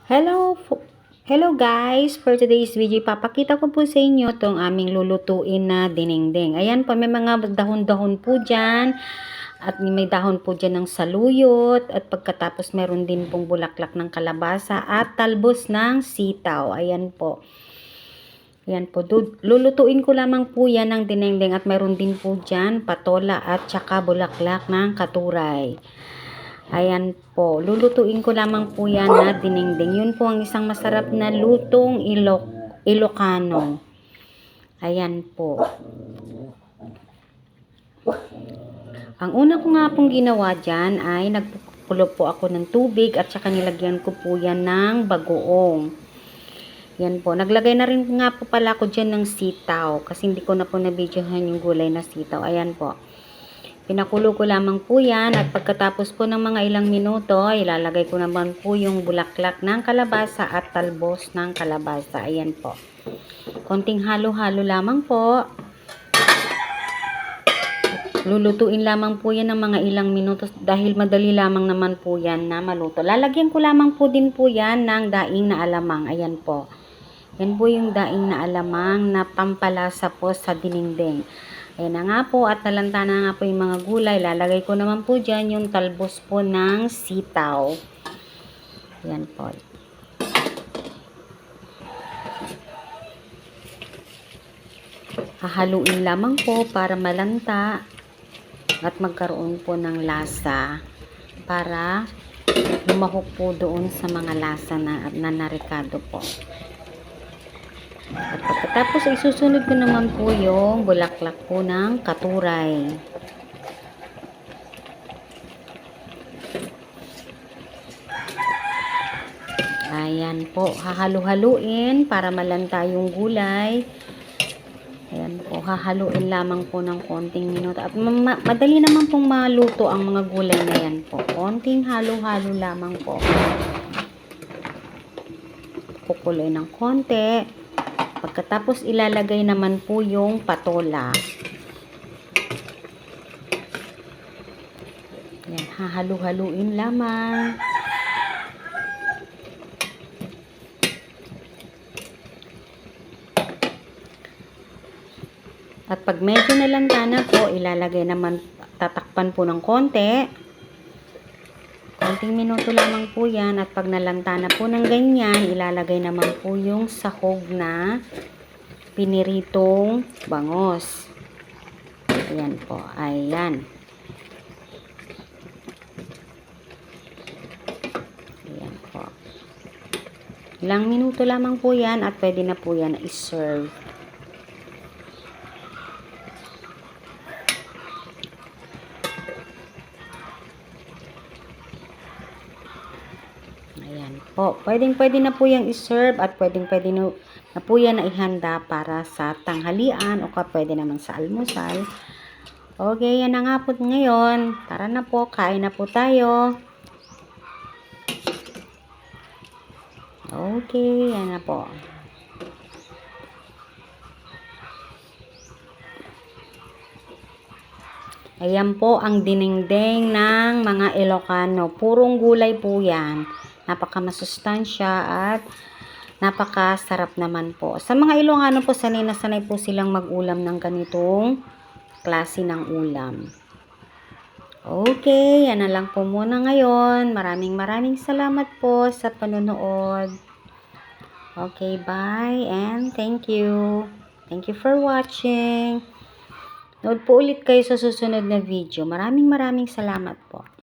Hello guys! For today's video, papakita ko po sa inyo itong aming lulutuin na dinengdeng. Ayan po, may mga dahon-dahon po dyan. At may dahon po dyan ng saluyot. At pagkatapos meron din pong bulaklak ng kalabasa at talbos ng sitaw. Ayan po. Ayan po, lulutuin ko lamang po yan ng dinengdeng. At meron din po dyan patola at saka bulaklak ng katuray. Ayan po, lulutuin ko lamang po yan na dinengdeng. Yun po ang isang masarap na lutong Ilocano. Ayan po. Ang una ko nga pong ginawa dyan ay nagpukulo po ako ng tubig at saka nilagyan ko po yan ng bagoong. Yan po, naglagay na rin nga po pala ako dyan ng sitaw kasi hindi ko na po na-videohan yung gulay na sitaw. Ayan po. Pinakulo ko lamang po yan at pagkatapos po ng mga ilang minuto, ilalagay ko naman po yung bulaklak ng kalabasa at talbos ng kalabasa. Ayan po. Konting halo-halo lamang po. Lulutuin lamang po yan ng mga ilang minuto dahil madali lamang naman po yan na maluto. Lalagyan ko lamang po din po yan ng daing na alamang. Ayan po. Yan po yung daing na alamang na pampalasa po sa dinengdeng. Ayan na nga po at nalanta na nga po yung mga gulay. Lalagay ko naman po dyan yung talbos po ng sitaw. Ayan po. Hahaluin lamang po para malanta at magkaroon po ng lasa para lumahok po doon sa mga lasa na narikado po. At pagkatapos ay susunod ko naman po yung bulaklak po ng katuray. Ayan po, hahalo-haluin para malanta yung gulay. Ayan po, hahaluin lamang po ng konting minuto. At madali naman pong maluto ang mga gulay na yan po. Konting halo-halo lamang po. Kukuloy ng konti. Pagkatapos ilalagay naman po yung patola. Ayan, hahalu-haluin lamang. At pag medyo nalanta na po, ilalagay naman, tatakpan po ng konti. Konting minuto lamang po yan. At pag nalanta na po ng ganyan, ilalagay naman po yung sahog na piniritong bangos. Ayan po. Ayan. Ayan po. Ilang minuto lamang po yan at pwede na po yan i-serve. Ayan po. Pwede na po yung i-serve at pwede na po yan na ihanda para sa tanghalian o pwede naman sa almusal. Okay, yan na nga po ngayon. Tara na po, kain na po tayo. Okay, yan na po. Ayan po ang dinengdeng ng mga Ilocano. Purong gulay po yan. Napaka-masustansya at napakasarap naman po. Sa mga Ilocano po, sanay na sanay po silang mag-ulam ng ganitong klase ng ulam. Okay, yan na lang po muna ngayon. Maraming salamat po sa panonood. Okay, bye and thank you. Thank you for watching. Nood po ulit kayo sa susunod na video. Maraming salamat po.